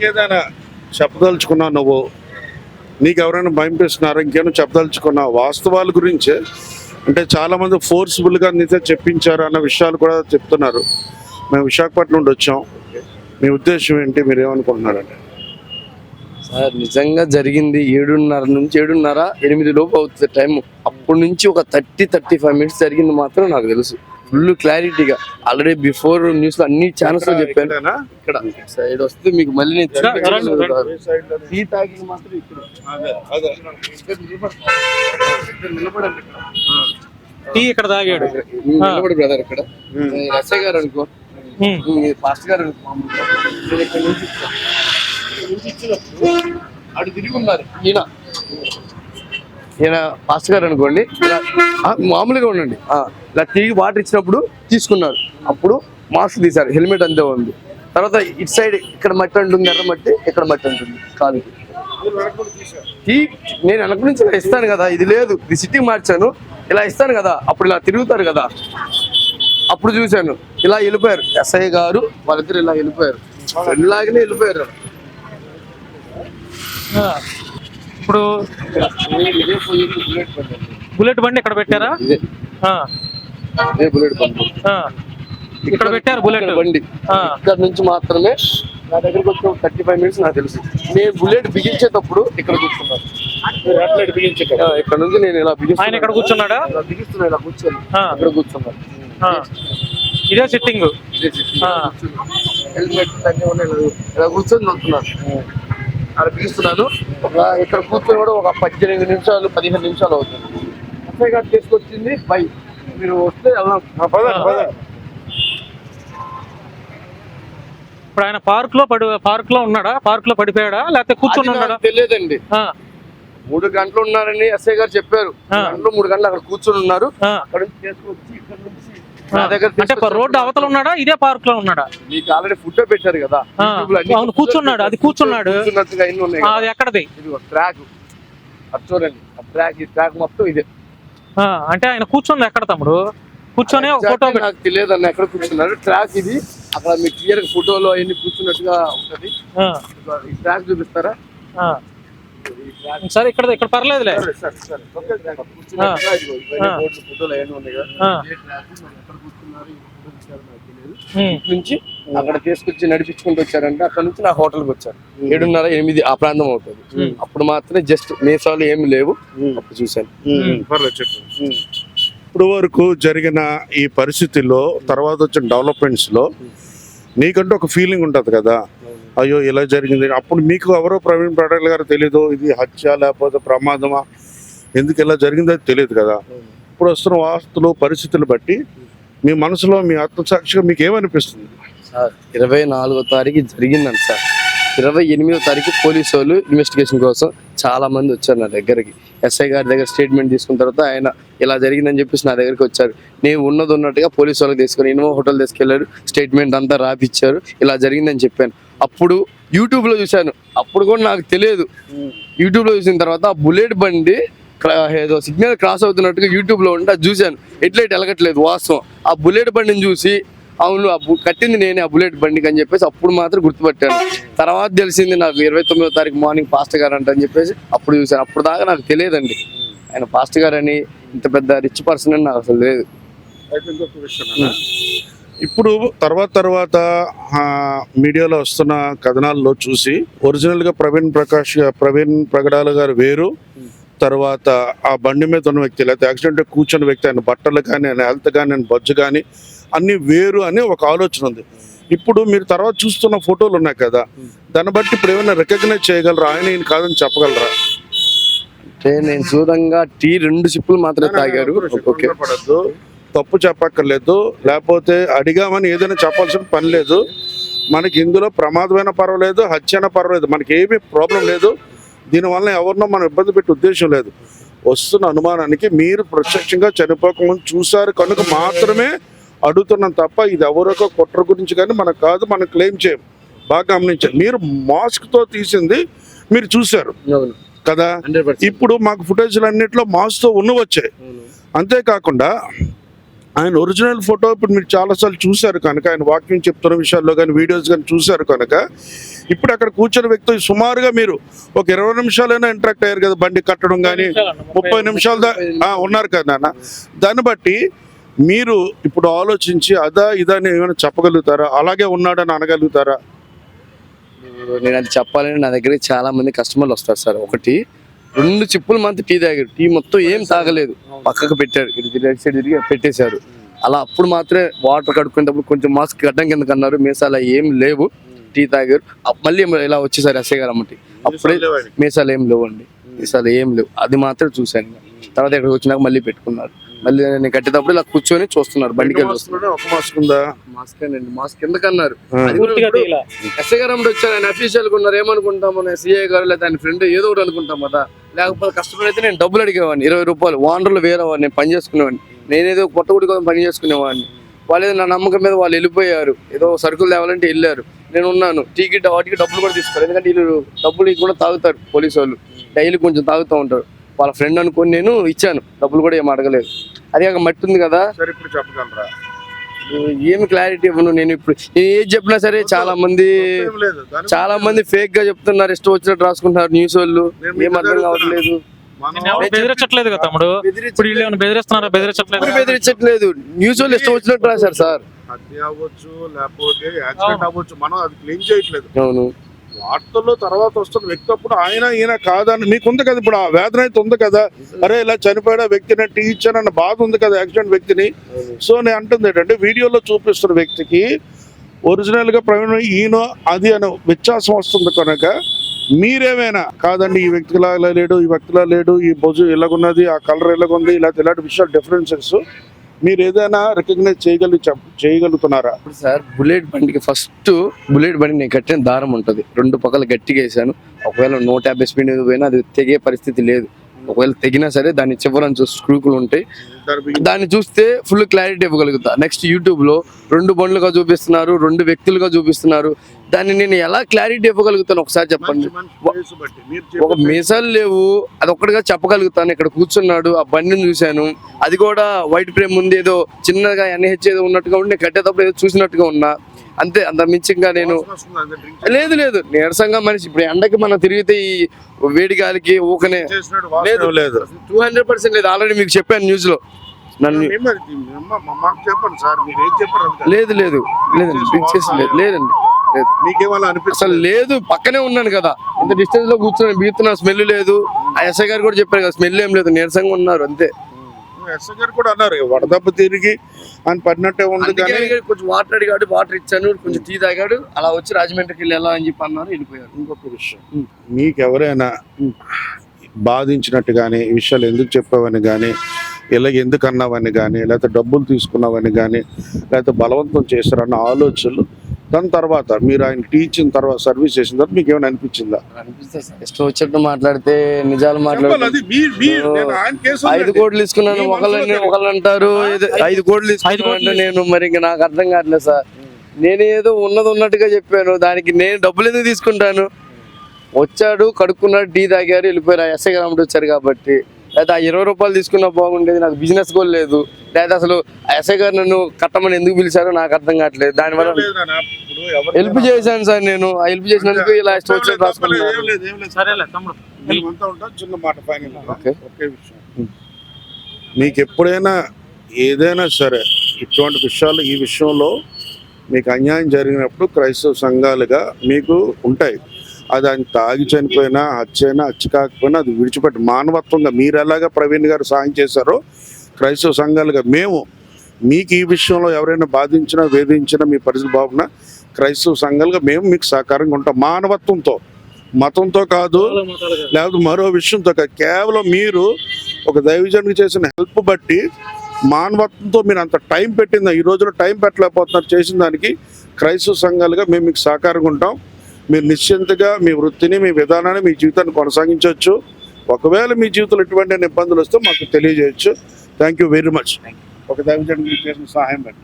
ఏదైనా చెప్పదలుచుకున్నావు నువ్వు? నీకు ఎవరైనా భయపిస్తున్నారా? ఇంకేమైనా చెప్పదలుచుకున్నా వాస్తవాల గురించే? అంటే చాలామంది ఫోర్స్ఫుల్గా నీతో చెప్పించారు అన్న విషయాలు కూడా చెప్తున్నారు. మేము విశాఖపట్నం నుండి వచ్చాం. మీ ఉద్దేశం ఏంటి? మీరు ఏమనుకుంటున్నారండి? సార్ నిజంగా జరిగింది 7:30 నుంచి 7:30-8 లోపు అవుతుంది టైం. అప్పటి నుంచి ఒక 30-35 మినిట్స్ జరిగింది మాత్రం నాకు తెలుసు ఫుల్ క్లారిటీగా. ఆల్రెడీ బిఫోర్ న్యూస్ లో అన్ని ఛానల్స్ లో చెప్పాను. ఇక్కడ సైడ్ వస్తే మీకు మళ్ళీ నేను టీ తాగి మాత్రం ఇక్కడ నిలబడండి. టీ ఇక్కడ తాగాడు నిలబడి బ్రదర్. ఇక్కడ ఎస్ఐ గారు అనుకో, ఫాస్ట్ గారు అనుకో, నేను ఇక్కడ నుంచి ఇచ్చినప్పుడు అటు తిరిగి ఉన్నారు. ఈయన ఫాస్ట్ గారు అనుకోండి, ఇలా మామూలుగా ఉండండి, ఇలా తిరిగి వాటర్ ఇచ్చినప్పుడు తీసుకున్నారు. అప్పుడు మాస్క్ తీశారు, హెల్మెట్ అంతే ఉంది. తర్వాత ఇటు సైడ్ ఇక్కడ మట్టి ఉంటుంది, ఎర్ర మట్టి, ఇక్కడ మట్టి ఉంటుంది కాలుకి. నేను వెనక నుంచి ఇలా ఇస్తాను కదా, ఇది లేదు, ఇది సిటీ మార్చాను, ఇలా ఇస్తాను కదా, అప్పుడు ఇలా తిరుగుతారు కదా, అప్పుడు చూశాను. ఇలా వెళ్ళిపోయారు ఎస్ఐ గారు, వాళ్ళిద్దరు ఇలా వెళ్ళిపోయారు, ఇలాగనే వెళ్ళిపోయారు. ఇప్పుడు బుల్లెట్ బండి ఇక్కడ పెట్టారా? బుల్లెట్ బండి ఇక్కడ పెట్టారు. బుల్లెట్ బండి ఇక్కడ నుంచి మాత్రమే నా దగ్గరకు వచ్చి 35 మినిట్స్ నాకు తెలుసు. నేను బుల్లెట్ బిగించేటప్పుడు ఇక్కడ కూర్చున్నాను. ఇక్కడ నుంచి నేను ఇలా ఆయన ఇక్కడ కూర్చున్నాడా? బిగిస్తున్నా, ఇలా కూర్చొని ఇక్కడ కూర్చున్నాను. ఇదే సిట్టింగ్. హెల్మెట్ అన్నీ ఉన్నాయి, ఇలా కూర్చొని వస్తున్నాను, అక్కడ బిగిస్తున్నాను. ఇక్కడ కూర్చొని కూడా ఒక 18 నిమిషాలు 15 నిమిషాలు అవుతుంది. ఎస్ఐ గారు తీసుకొచ్చింది బై, మీరు వస్తే వెళ్దాం. ఇప్పుడు ఆయన పార్క్ లో ఉన్నాడా? పార్క్ లో పడిపోయాడా లేకపోతే కూర్చొని ఉన్నాడా? తెలియదండి. 3 గంటలు ఉన్నారని ఎస్ఐ గారు చెప్పారు. 3 గంటలు అక్కడ కూర్చొని ఉన్నారు. అక్కడ నుంచి తీసుకొచ్చి ఇక్కడ నుంచి నా దగ్గర, అంటే రోడ్డు అవతల ఉన్నాడా, ఇదే పార్క్ లో ఉన్నాడా? మీకు ఆల్రెడీ ఫుడ్ పెట్టారు కదా, అవును కూర్చున్నాడు. అది కూర్చున్నాడు, అది ఎక్కడది? ట్రాక్ అది చూడండి, ఈ ట్రాక్ మొత్తం ఇదే. అంటే ఆయన కూర్చుంది ఎక్కడ తమ్ముడు? కూర్చొని ఫోటో నాకు తెలియదు అన్న ఎక్కడ కూర్చున్నారు. ట్రాక్ ఇది, అక్కడ మీకు క్లియర్ ఫోటోలో అవన్నీ కూర్చున్నట్టుగా ఉంటది. ఈ ట్రాక్ చూపిస్తారా? సరే ఇక్కడ పర్లేదులే. నుంచి అక్కడ తీసుకొచ్చి నడిపించుకుంటూ వచ్చారంటే అక్కడ నుంచి నా హోటల్కి వచ్చారు. 7:30-8 ఆ ప్రాంతం అవుతుంది. అప్పుడు మాత్రమే జస్ట్ మీసాలు ఏమి లేవు, అప్పుడు చూశాను. ఇప్పుడు వరకు జరిగిన ఈ పరిస్థితుల్లో తర్వాత వచ్చిన డెవలప్మెంట్స్ లో నీకంటూ ఒక ఫీలింగ్ ఉంటుంది కదా, అయ్యో ఇలా జరిగింది. అప్పుడు మీకు ఎవరో ప్రవీణ్ పటేల్ గారు తెలీదు, ఇది హత్య లేకపోతే ప్రమాదమా, ఎందుకు ఇలా జరిగిందో తెలియదు కదా. ఇప్పుడు వస్తున్న వాస్తులు పరిస్థితులు బట్టి మీ మనసులో మీ ఆత్మసాక్షిగా మీకు ఏమనిపిస్తుంది? సార్ 24వ తారీఖు జరిగిందండి సార్. 28వ తారీఖు పోలీసు వాళ్ళు ఇన్వెస్టిగేషన్ కోసం చాలా మంది వచ్చారు నా దగ్గరికి. ఎస్ఐ గారి దగ్గర స్టేట్మెంట్ తీసుకున్న తర్వాత ఆయన ఇలా జరిగిందని చెప్పేసి నా దగ్గరికి వచ్చారు. నేను ఉన్నట్టుగా పోలీసు వాళ్ళకి తీసుకొని ఇన్నోవా హోటల్ తీసుకెళ్లారు, స్టేట్మెంట్ అంతా రాపిచ్చారు, ఇలా జరిగిందని చెప్పాను. అప్పుడు యూట్యూబ్లో చూశాను, అప్పుడు కూడా నాకు తెలియదు. యూట్యూబ్లో చూసిన తర్వాత ఆ బుల్లెట్ బండి ఏదో సిగ్నల్ క్రాస్ అవుతున్నట్టుగా యూట్యూబ్లో ఉంటే అది చూశాను. ఎట్లయితే ఎలగట్లేదు వాస్తవం. ఆ బుల్లెట్ బండిని చూసి అవును కట్టింది నేనే ఆ బుల్లెట్ బండికి అని చెప్పేసి అప్పుడు మాత్రం గుర్తుపట్టాను. తర్వాత తెలిసింది నాకు 29వ తారీఖు మార్నింగ్ పాస్టర్ గారు అంట అని చెప్పేసి అప్పుడు చూశాను. అప్పుడు దాకా నాకు తెలియదండి ఆయన పాస్టర్ గారు అని, ఇంత పెద్ద రిచ్ పర్సన్ అని నాకు అసలు లేదు. ఇప్పుడు తర్వాత మీడియాలో వస్తున్న కథనాల్లో చూసి ఒరిజినల్గా ప్రవీణ్ ప్రగడాల గారు వేరు, తర్వాత ఆ బండి మీద ఉన్న వ్యక్తి లేకపోతే యాక్సిడెంట్ కూర్చున్న వ్యక్తి, ఆయన బట్టలు కానీ, ఆయన హెల్త్ కానీ, ఆయన బొజ్జు కానీ అన్ని వేరు అనే ఒక ఆలోచన ఉంది. ఇప్పుడు మీరు తర్వాత చూస్తున్న ఫోటోలు ఉన్నాయి కదా, దాన్ని బట్టి ఇప్పుడు ఏమైనా రికగ్నైజ్ చేయగలరా? ఆయన ఈయన కాదని చెప్పగలరా? అంటే నేను చూడంగా 2 సిప్పులు మాత్రమే తాగారు. పడద్దు, తప్పు చెప్పక్కర్లేదు, లేకపోతే అడిగామని ఏదైనా చెప్పాల్సిన పని లేదు. మనకి ఇందులో ప్రమాదమైన పర్వాలేదు, హత్య అయినా పర్వాలేదు, మనకి ఏమీ ప్రాబ్లం లేదు. దీనివల్ల ఎవరినో మనం ఇబ్బంది పెట్టే ఉద్దేశం లేదు. వస్తున్న అనుమానానికి మీరు ప్రత్యక్షంగా చనిపోకముందు చూశారు కనుక మాత్రమే అడుగుతున్నాం తప్ప ఇది ఎవరొక కుట్ర గురించి కానీ మనకు కాదు, మనం క్లెయిమ్ చేయం. బాగా గమనించారు, మీరు మాస్క్తో తీసింది మీరు చూశారు కదా. ఇప్పుడు మాకు ఫుటేజ్లు అన్నింటిలో మాస్క్తో వచ్చాయి. అంతేకాకుండా ఆయన ఒరిజినల్ ఫోటో ఇప్పుడు మీరు చాలాసార్లు చూశారు కనుక, ఆయన వాక్యం చెప్తున్న విషయాల్లో కానీ వీడియోస్ కానీ చూశారు కనుక, ఇప్పుడు అక్కడ కూర్చొని వ్యక్తి సుమారుగా మీరు ఒక 20 నిమిషాలైనా ఇంటరాక్ట్ అయ్యారు కదా, బండి కట్టడం కానీ 30 నిమిషాలు ఉన్నారు కదా నాన్న. దాన్ని బట్టి మీరు ఇప్పుడు ఆలోచించి అదా ఇదా అని ఏమైనా చెప్పగలుగుతారా? అలాగే ఉన్నాడని అనగలుగుతారా? నేను అది చెప్పాలని నా దగ్గరికి చాలా మంది కస్టమర్లు వస్తారు సార్. 2 చిప్పులు మంత్ టీ తాగారు, టీ మొత్తం ఏం తాగలేదు, పక్కకు పెట్టారు, ఇటు రైట్ సైడ్ తిరిగి పెట్టేశారు. అలా అప్పుడు మాత్రమే వాటర్ కడుక్కునేటప్పుడు కొంచెం మాస్క్ గడ్డం కింద కన్నారు, మీసాలు ఏం లేవు, టీ తాగారు. మళ్ళీ ఇలా వచ్చేసారు ఎస్ఐ గారు అమ్మటి, అప్పుడే మీసాలు ఏం లేవండి, మీసాలు ఏం లేవు, అది మాత్రం చూశాను. తర్వాత ఇక్కడికి వచ్చినాక మళ్ళీ పెట్టుకున్నారు. మళ్ళీ నేను కట్టేటప్పుడు ఇలా కూర్చొని చూస్తున్నారు, బండికి వెళ్ళి వస్తున్నారు. ఒక మాస్క్ ఉందా? మాస్క్ అండి, మాస్క్ ఎందుకన్నారు? ఎస్ఐ గారు అమ్మటి వచ్చారు, ఆయన అఫీషియల్ గా ఉన్నారు, ఏమనుకుంటాం మన సిఐ గారు లేదా ఆయన ఫ్రెండ్ ఏదో ఒకటి అనుకుంటాం కదా. లేకపోతే కస్టమర్ అయితే నేను డబ్బులు అడిగేవాడిని, 20 రూపాయలు, ఓనర్లు వేరే వాడిని, నేను పని చేసుకునేవాడిని, నేనేదో కొత్తగుడి కోసం పని చేసుకునేవాడిని. వాళ్ళు ఏదో నా నమ్మకం మీద వాళ్ళు వెళ్ళిపోయారు, ఏదో సరుకులు తేవాలంటే వెళ్ళారు, నేను ఉన్నాను. టీకి వాటికి డబ్బులు కూడా తీసుకోరు, ఎందుకంటే వీళ్ళు డబ్బులు కూడా తాగుతారు, పోలీసు వాళ్ళు డైలీ కొంచెం తాగుతూ ఉంటారు. వాళ్ళ ఫ్రెండ్ అనుకొని నేను ఇచ్చాను, డబ్బులు కూడా ఏం అడగలేదు. అది కాక మట్టి ఉంది కదా, ఇప్పుడు చెప్పగలరా? ఏమి క్లారిటీ ఇవ్వను నేను. ఇప్పుడు నేను ఏది చెప్పినా సరే చాలా మంది ఫేక్ గా చెప్తున్నారు, ఇష్టం వచ్చినట్టు రాసుకుంటున్నారు న్యూస్ వాళ్ళు, ఏం అర్థం కావట్లేదు. బెదిరించట్లేదు కదా తమ్ముడు, ఇప్పుడు వీళ్ళు ఏమైనా బెదిరిస్తున్నారా? బెదిరించట్లేదు, న్యూస్ వాళ్ళు ఇష్టం వచ్చినట్టు రాశారు సార్. హత్య అవ్వచ్చు, లేకపోతే యాక్సిడెంట్ అవ్వచ్చు, మనం అది క్లెయిమ్ చేయట్లేదు. అవును, వార్తల్లో తర్వాత వస్తున్న వ్యక్తి అప్పుడు ఆయన ఈయన కాదని మీకుంది కదా, ఇప్పుడు ఆ వేదన అయితే ఉంది కదా, అరే ఇలా చనిపోయాడు వ్యక్తిని టీ ఇచ్చాను అన్న బాధ ఉంది కదా యాక్సిడెంట్ వ్యక్తిని. సో నేను అంటుంది ఏంటంటే, వీడియోలో చూపిస్తున్న వ్యక్తికి ఒరిజినల్ గా ప్రవీణ్ ఈయన అది అని వ్యత్యాసం వస్తుంది కనుక, మీరేమైనా కాదండి ఈ వ్యక్తిలా లేడు, ఈ వ్యక్తిలా లేడు, ఈ బొజు ఇలాగున్నది, ఆ కలర్ ఇలాగుంది, ఇలాంటి విషయాలు డిఫరెన్సెస్ మీరు ఏదైనా రికగ్నైజ్ చేయగలుగుతున్నారా? సార్ బుల్లెట్ బండికి ఫస్ట్ బుల్లెట్ బండి నేను కట్టిన దారం ఉంటుంది, 2 పక్కలు గట్టిగా వేసాను. ఒకవేళ 150 స్పీడ్ మీద పోయినా అది తెగే పరిస్థితి లేదు. ఒకవేళ తెగినా సరే దాన్ని చివరని స్క్రూకులు ఉంటాయి, దాన్ని చూస్తే ఫుల్ క్లారిటీ ఇవ్వగలుగుతా. నెక్స్ట్ యూట్యూబ్ లో 2 బండ్లుగా చూపిస్తున్నారు, 2 వ్యక్తులుగా చూపిస్తున్నారు, దాన్ని నేను ఎలా క్లారిటీ ఇవ్వగలుగుతాను ఒకసారి చెప్పండి. ఒక మీసాలు లేవు, అది ఒక్కడిగా చెప్పగలుగుతాను. ఇక్కడ కూర్చున్నాడు, ఆ బండిని చూశాను, అది కూడా వైట్ ఫ్రేమ్ ఉంది, ఏదో చిన్నగా ఎన్హెచ్ ఏదో ఉన్నట్టుగా ఉండి నేను కట్టేటప్పుడు ఏదో చూసినట్టుగా ఉన్నా, అంతే. అంత మించిగా నేను లేదు నీరసంగా మనిషి. ఇప్పుడు ఎండకి మనం తిరిగితే ఈ వేడి గాలికి ఊకనే లేదు 200% లేదు. ఆల్రెడీ మీకు చెప్పాను న్యూస్ లో. నన్ను లేదండి అసలు లేదు, పక్కనే ఉన్నాను కదా, ఇంత డిస్టెన్స్ లో కూర్చొని బీతున్నా, స్మెల్ లేదు. ఆ ఎస్ఐ గారు కూడా చెప్పారు కదా, స్మెల్ ఏం లేదు, నీరసంగా ఉన్నారు అంతే. ఎస్ఐ గారు కూడా అన్నారు వడదెబ్బ తిరిగి అని పడినట్టే ఉంది, కొంచెం వాటర్ అడిగాడు, వాటర్ ఇచ్చాను, కొంచెం టీ తాగాడు, అలా వచ్చి రాజమండ్రికి వెళ్ళి ఎలా అని చెప్పి అన్నారు, వెళ్ళిపోయారు. ఇంకొక విషయం, మీకు ఎవరైనా బాధించినట్టు కానీ, ఈ విషయాలు ఎందుకు చెప్పావని కానీ, ఇలా ఎందుకు అన్నావని కానీ, లేకపోతే డబ్బులు తీసుకున్నావని కానీ, లేకపోతే బలవంతం చేశారన్న ఆలోచనలు దాని తర్వాత మీరు ఆయన టీచింగ్ తర్వాత సర్వీస్ చేసిన తర్వాత మీకు ఏమైనా అనిపించిందా? అనిపిస్తే ఇష్టం వచ్చినట్టు మాట్లాడితే, నిజాలు మాట్లాడితే 5 కోట్లు తీసుకున్నాను ఒకళ్ళు అంటారు, 5 కోట్లు తీసుకున్నాను నేను, మరి ఇంకా నాకు అర్థం కావట్లేదు సార్. నేను ఏదో ఉన్నట్టుగా చెప్పాను, దానికి నేను డబ్బులు ఎందుకు తీసుకుంటాను? వచ్చాడు, కడుక్కున్నాడు, టీ తాగారు, వెళ్ళిపోయారు. ఎస్ఐ గారు అమ్మటి వచ్చారు కాబట్టి, లేదా 20 రూపాయలు తీసుకున్నా బాగుండేది, నాకు బిజినెస్ కూడా లేదు. లేదా అసలు ఎస్ఐ గారు నన్ను కట్టమని ఎందుకు పిలిచారో నాకు అర్థం కావట్లేదు. దానివల్ల హెల్ప్ చేశాను సార్, నేను హెల్ప్ చేసినందుకు ఇలా ఇష్టం వచ్చినట్టు రాసుకున్నాను. మీకు ఎప్పుడైనా ఏదైనా సరే ఇటువంటి విషయాలు, ఈ విషయంలో మీకు అన్యాయం జరిగినప్పుడు క్రైస్తవ సంఘాలుగా మీకు ఉంటాయి. అది ఆయన తాగి చనిపోయినా, హత్య కాకపోయినా అది విడిచిపెట్టి మానవత్వంగా మీరు ఎలాగా ప్రవీణ్ గారు సాయం చేశారో క్రైస్తవ సంఘాలుగా మేము మీకు ఈ విషయంలో ఎవరైనా బాధించినా, వేధించినా, మీ పరిస్థితి బాగున్నా క్రైస్తవ సంఘాలుగా మేము మీకు సహకారంగా ఉంటాం. మానవత్వంతో, మతంతో కాదు, లేకపోతే మరో విషయంతో కాదు, కేవలం మీరు ఒక దైవజనుడికి చేసిన హెల్ప్ బట్టి మానవత్వంతో మీరు అంత టైం పెట్టిందా, ఈ రోజులో టైం పెట్టలేకపోతున్నారు, చేసిన దానికి క్రైస్తవ సంఘాలుగా మేము మీకు సహకారంగా ఉంటాం. మీరు నిశ్చింతగా మీ వృత్తిని, మీ విధానాన్ని, మీ జీవితాన్ని కొనసాగించవచ్చు. ఒకవేళ మీ జీవితంలో ఎటువంటి ఇబ్బందులు వస్తే మాకు తెలియజేయచ్చు. Thank you very much. ఒక దైవజనుడికి చేసిన సహాయం బట్టి.